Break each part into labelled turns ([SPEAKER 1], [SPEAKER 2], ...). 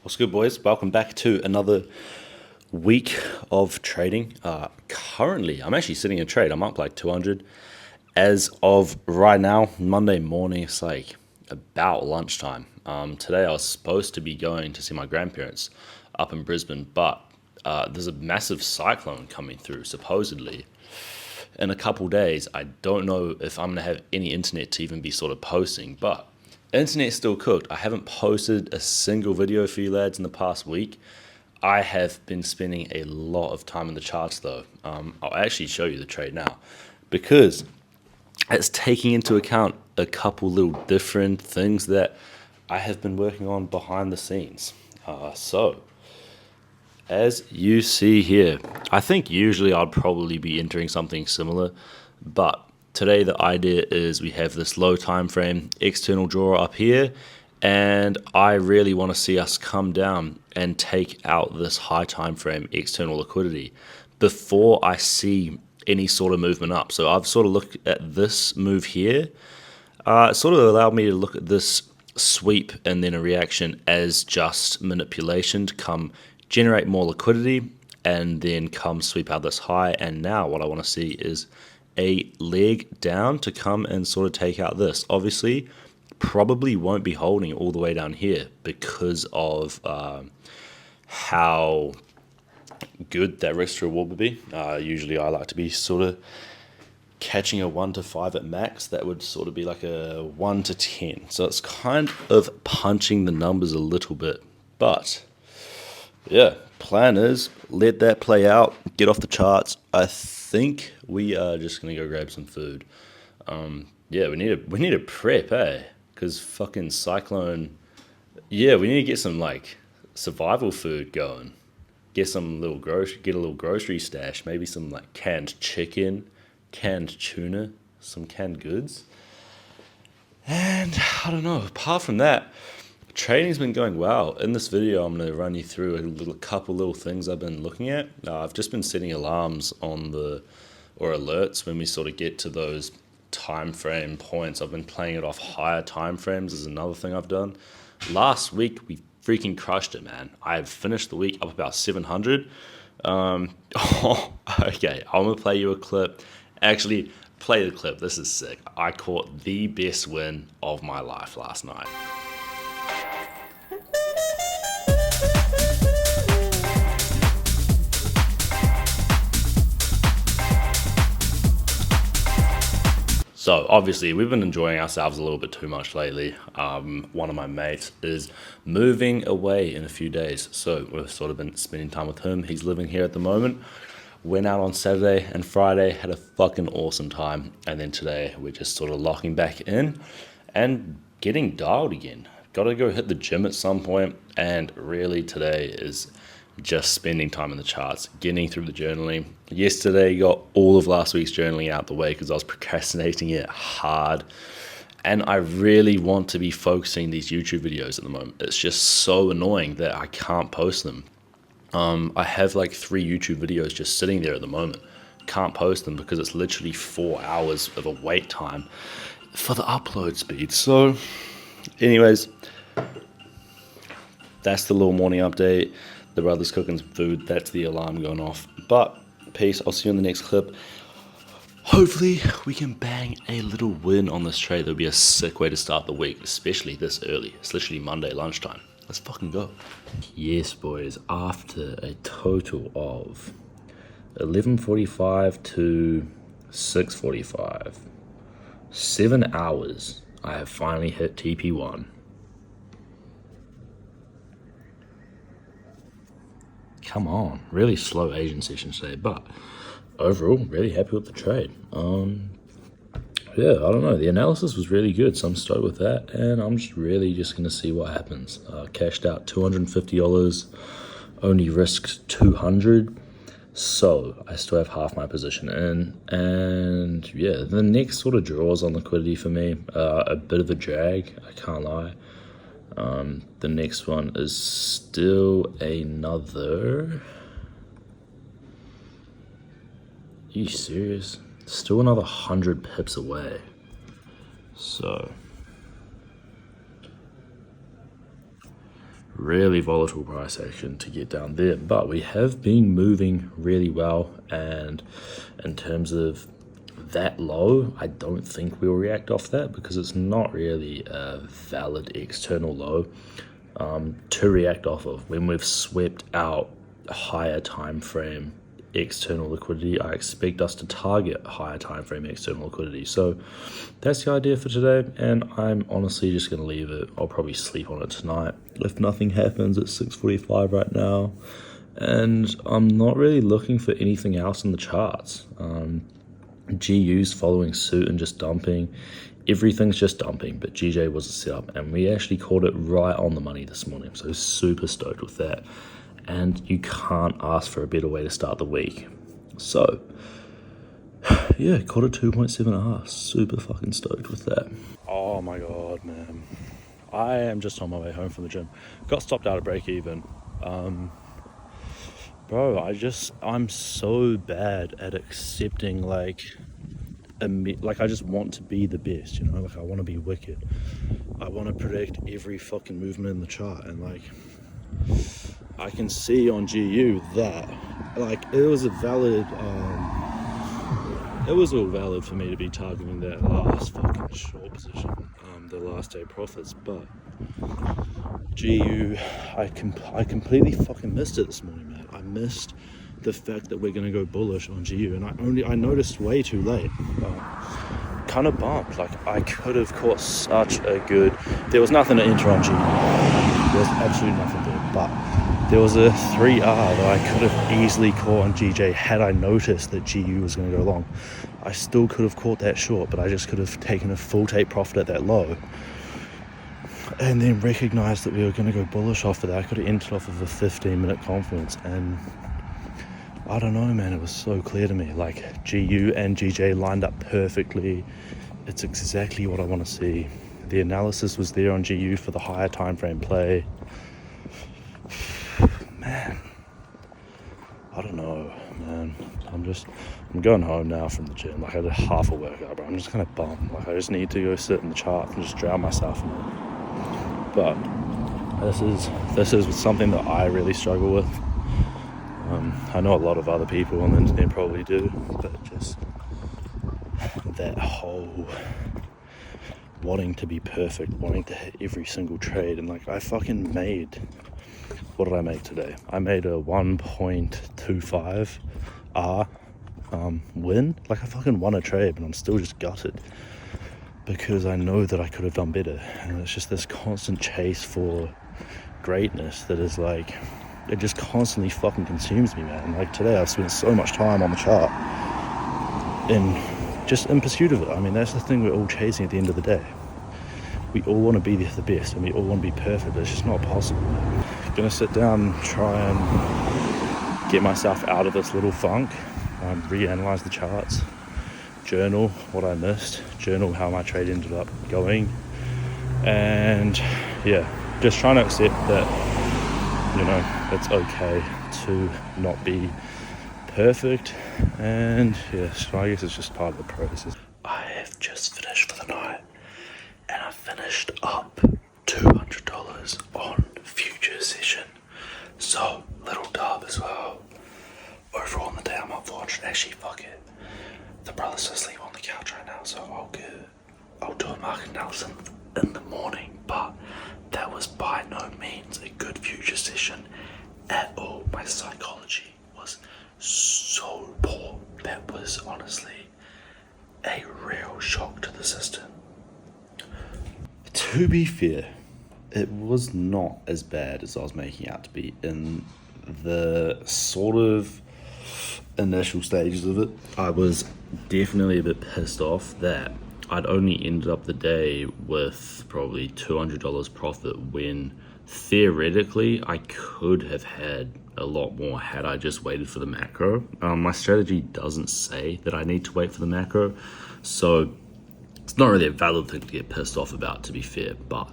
[SPEAKER 1] What's good, boys? Welcome back to another week of trading. Currently, I'm actually sitting in a trade. I'm up like 200. As of right now, Monday morning, it's like about lunchtime. Today, I was supposed to be going to see my grandparents up in Brisbane, but there's a massive cyclone coming through, supposedly. In a couple days, I don't know if I'm going to have any internet to even be sort of posting, but internet's still cooked. I haven't posted a single video for you lads in the past week. I have been spending a lot of time in the charts though. I'll actually show you the trade now because it's taking into account a couple little different things that I have been working on behind the scenes. So as you see here, I think usually I'd probably be entering something similar, but today the idea is we have this low time frame external drawer up here, and I really want to see us come down and take out this high time frame external liquidity before I see any sort of movement up. So I've sort of looked at this move here. It sort of allowed me to look at this sweep and then a reaction as just manipulation to come generate more liquidity and then come sweep out this high. And now what I want to see is a leg down to come and sort of take out this. Obviously, probably won't be holding all the way down here because of how good that risk to reward would be. Usually I like to be sort of catching a 1 to 5 at max. That would sort of be like a 1 to 10. So it's kind of punching the numbers a little bit. But yeah, plan is let that play out, get off the charts. I think we are just gonna go grab some food. Yeah, we need a prep, eh? Because fucking cyclone. Yeah, we need to get some like survival food going. Get a little grocery stash. Maybe some like canned chicken, canned tuna, some canned goods. And I don't know. Apart from that, trading's been going well. In this video, I'm going to run you through a couple little things I've been looking at. I've just been setting alarms on or alerts when we sort of get to those time frame points. I've been playing it off higher time frames is another thing I've done. Last week, we freaking crushed it, man. I have finished the week up about 700. Okay, I'm going to play you a clip. Actually, play the clip. This is sick. I caught the best win of my life last night. So obviously we've been enjoying ourselves a little bit too much lately. One of my mates is moving away in a few days. So we've sort of been spending time with him. He's living here at the moment. Went out on Saturday and Friday, had a fucking awesome time. And then today we're just sort of locking back in and getting dialed again. Got to go hit the gym at some point. And really today is just spending time in the charts, getting through the journaling. Yesterday, got all of last week's journaling out the way because I was procrastinating it hard. And I really want to be focusing these YouTube videos at the moment. It's just so annoying that I can't post them. I have like 3 YouTube videos just sitting there at the moment. Can't post them because it's literally 4 hours of a wait time for the upload speed. So anyways, that's the little morning update. The brother's cooking some food. That's the alarm going off. But peace. I'll see you in the next clip. Hopefully we can bang a little win on this trade. That'll be a sick way to start the week, especially this early. It's literally Monday lunchtime. Let's fucking go. Yes, boys. After a total of 11:45 to 6:45, 7 hours, I have finally hit TP1. Come on, really slow Asian session today, but overall, really happy with the trade. Yeah, I don't know, the analysis was really good, so I'm stoked with that, and I'm just going to see what happens. Cashed out $250, only risked 200, so I still have half my position in, and yeah, the next sort of draws on liquidity for me, a bit of a drag, I can't lie. The next one is still another. Are you serious? Still another 100 pips away. So really volatile price action to get down there, but we have been moving really well. And in terms of that low, I don't think we'll react off that because it's not really a valid external low to react off of. When we've swept out a higher time frame external liquidity, I expect us to target higher time frame external liquidity. So that's the idea for today, and I'm honestly just going to leave it. I'll probably sleep on it tonight if nothing happens at 6:45 right now, and I'm not really looking for anything else in the charts. GU's following suit and just dumping. Everything's just dumping, but GJ was a setup, and we actually called it right on the money this morning, so super stoked with that. And you can't ask for a better way to start the week. So yeah, caught a 2.7R. Super fucking stoked with that. Oh my god, man. I am just on my way home from the gym. Got stopped out at break even. Bro, I'm so bad at accepting I just want to be the best, you know? Like, I want to be wicked. I want to predict every fucking movement in the chart, and I can see on GU that it was all valid for me to be targeting that last fucking short position, the last day profits, but GU, I completely fucking missed it this morning, man. I missed the fact that we're going to go bullish on GU, and I noticed way too late. Kind of bumped. I could have caught such a good... There was nothing to enter on GU. There was absolutely nothing there, but there was a 3R that I could have easily caught on GJ had I noticed that GU was going to go long. I still could have caught that short, but I just could have taken a full take profit at that low, and then recognized that we were going to go bullish off of that. I could have entered off of a 15-minute confluence, and I don't know, man, it was so clear to me. GU and GJ lined up perfectly. It's exactly what I want to see. The analysis was there on GU for the higher time frame play. Man, I don't know, man. I'm going home now from the gym. I had a half a workout, bro. I'm just kind of bummed. I just need to go sit in the chart and just drown myself in it. But this is something that I really struggle with. I know a lot of other people on the internet probably do, but just that whole wanting to be perfect, wanting to hit every single trade, and I fucking made... What did I make today? I made a 1.25 R win. I fucking won a trade, but I'm still just gutted because I know that I could have done better, and it's just this constant chase for greatness that is it just constantly fucking consumes me, man. Today I've spent so much time on the chart in pursuit of it. I mean, that's the thing we're all chasing at the end of the day. We all want to be the best, and we all want to be perfect, but it's just not possible. I'm gonna sit down and try and get myself out of this little funk, reanalyze the charts, journal what I missed, journal how my trade ended up going, and yeah, just trying to accept that, it's okay to not be perfect, and yeah, so I guess it's just part of the process. I have just finished for the night, and I finished up $200 on future session, so little dub as well. Overall on the day I'm up 400. Actually, fuck it, the brother's asleep on the couch right now, so I'll do a market analysis in the morning, but that was by no means a good future session at all. My psychology was so poor. That was honestly a real shock to the system. To be fair, it was not as bad as I was making out to be in the sort of initial stages of it. I was definitely a bit pissed off that I'd only ended up the day with probably $200 profit when theoretically I could have had a lot more had I just waited for the macro. My strategy doesn't say that I need to wait for the macro, so it's not really a valid thing to get pissed off about, to be fair, but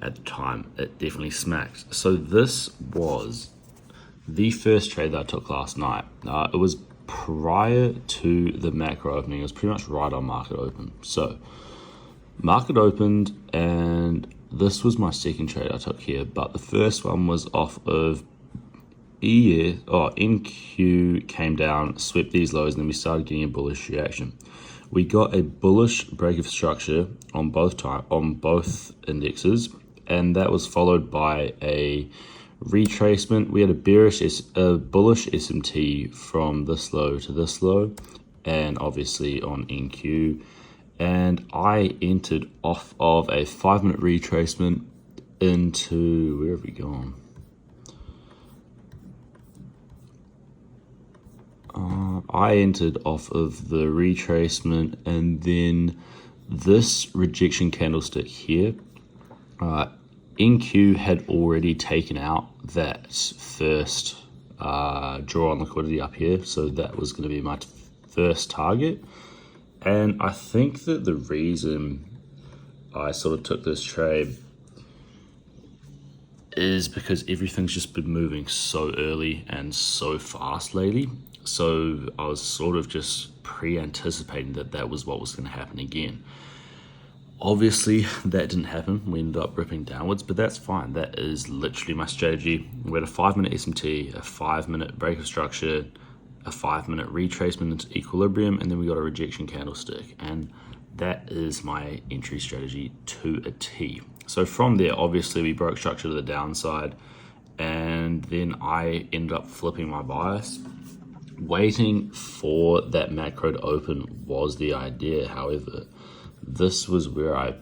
[SPEAKER 1] at the time it definitely smacked. So this was the first trade that I took last night. It was prior to the macro opening. It was pretty much right on market open. So market opened and this was my second trade I took here, but the first one was off of NQ came down, swept these lows, and then we started getting a bullish reaction. We got a bullish break of structure on both indexes, and that was followed by a retracement. We had a bullish SMT from this low to this low, and obviously on NQ. And I entered off of a 5-minute retracement into, where have we gone? I entered off of the retracement, and then this rejection candlestick here. NQ had already taken out that first draw on liquidity up here, so that was going to be my first target. And I think that the reason I sort of took this trade is because everything's just been moving so early and so fast lately. So I was sort of just pre-anticipating that was what was going to happen again. Obviously, that didn't happen. We ended up ripping downwards, but that's fine. That is literally my strategy. We had a 5-minute SMT, a 5-minute break of structure, a 5-minute retracement into equilibrium, and then we got a rejection candlestick. And that is my entry strategy to a T. So from there, obviously, we broke structure to the downside, and then I ended up flipping my bias. Waiting for that macro to open was the idea. However, this was where I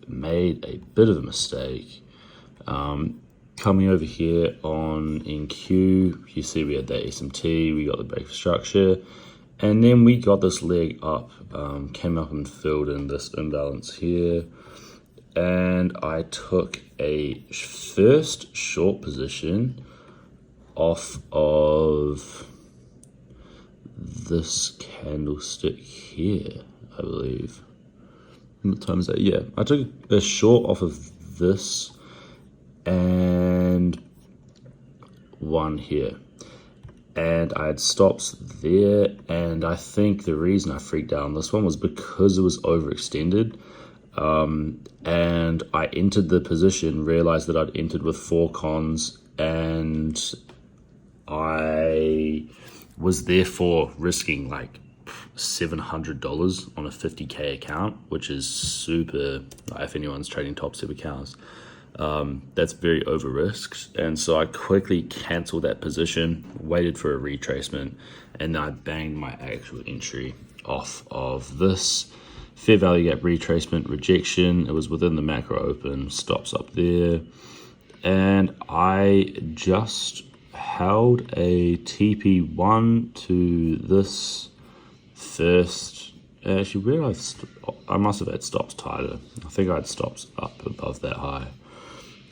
[SPEAKER 1] made a bit of a mistake. Coming over here on NQ, you see we had that SMT, we got the break of structure, and then we got this leg up, came up and filled in this imbalance here, and I took a first short position off of this candlestick here, I believe. What time is that? Yeah, I took a short off of this and one here, and I had stops there. And I think the reason I freaked out on this one was because it was overextended, and I entered the position, realized that I'd entered with 4 cons, and I was therefore risking like $700 on a 50K account, which is super, if anyone's trading top super cows, that's very over risked. And so I quickly canceled that position, waited for a retracement, and then I banged my actual entry off of this fair value gap retracement rejection. It was within the macro open, stops up there, and I just held a TP1 to this first. Actually, where I must have had stops tighter. I think I had stops up above that high.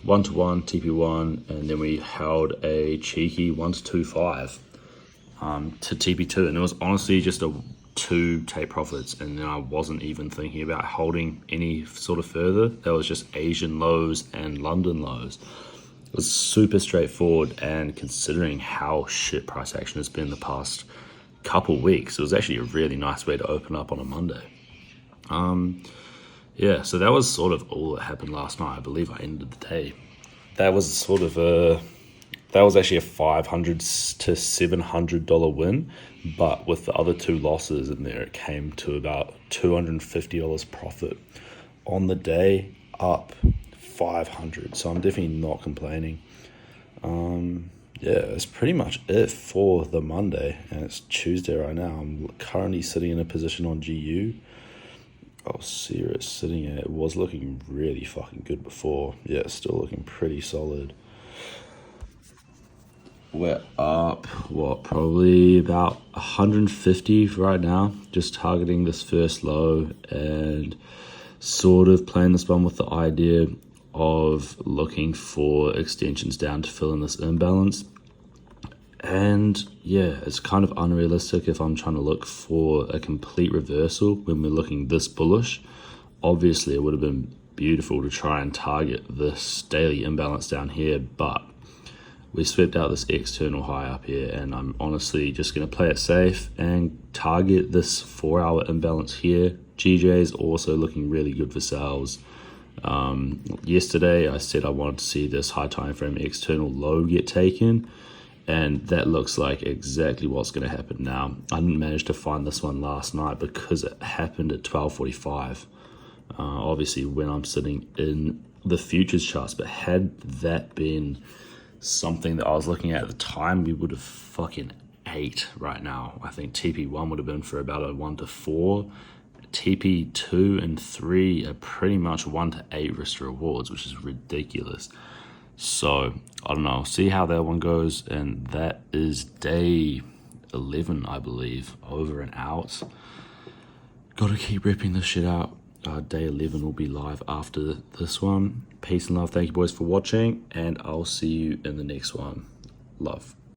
[SPEAKER 1] 1-to-1 TP1, and then we held a cheeky 1-to-2.5 to TP2, and it was honestly just a 2 take profits, and then I wasn't even thinking about holding any sort of further. That was just Asian lows and London lows. It was super straightforward, and considering how shit price action has been the past couple weeks, it was actually a really nice way to open up on a Monday. Yeah, so that was sort of all that happened last night. I believe I ended the day. That was actually a $500 to $700 win, but with the other 2 losses in there, it came to about $250 profit on the day, up $500. So I'm definitely not complaining. Yeah, that's pretty much it for the Monday, and it's Tuesday right now. I'm currently sitting in a position on GU. I'll see where it's sitting at. It was looking really fucking good before. Yeah, it's still looking pretty solid. We're up, probably about 150 right now, just targeting this first low and sort of playing this one with the idea of looking for extensions down to fill in this imbalance. And yeah, it's kind of unrealistic if I'm trying to look for a complete reversal when we're looking this bullish. Obviously, it would have been beautiful to try and target this daily imbalance down here, but we swept out this external high up here, and I'm honestly just going to play it safe and target this 4-hour imbalance here. GJ is also looking really good for sales. Yesterday I said I wanted to see this high time frame external low get taken, and that looks like exactly what's going to happen now. I didn't manage to find this one last night because it happened at 12:45. Obviously when I'm sitting in the futures charts, but had that been something that I was looking at the time, we would have fucking ate right now. I think TP1 would have been for about a 1 to 4. TP2 and 3 are pretty much 1 to 8 risk rewards, which is ridiculous. So I don't know, see how that one goes. And that is day 11, I believe, over and out. Gotta keep ripping this shit out. Day 11 will be live after this one. Peace and love. Thank you boys for watching, and I'll see you in the next one. Love.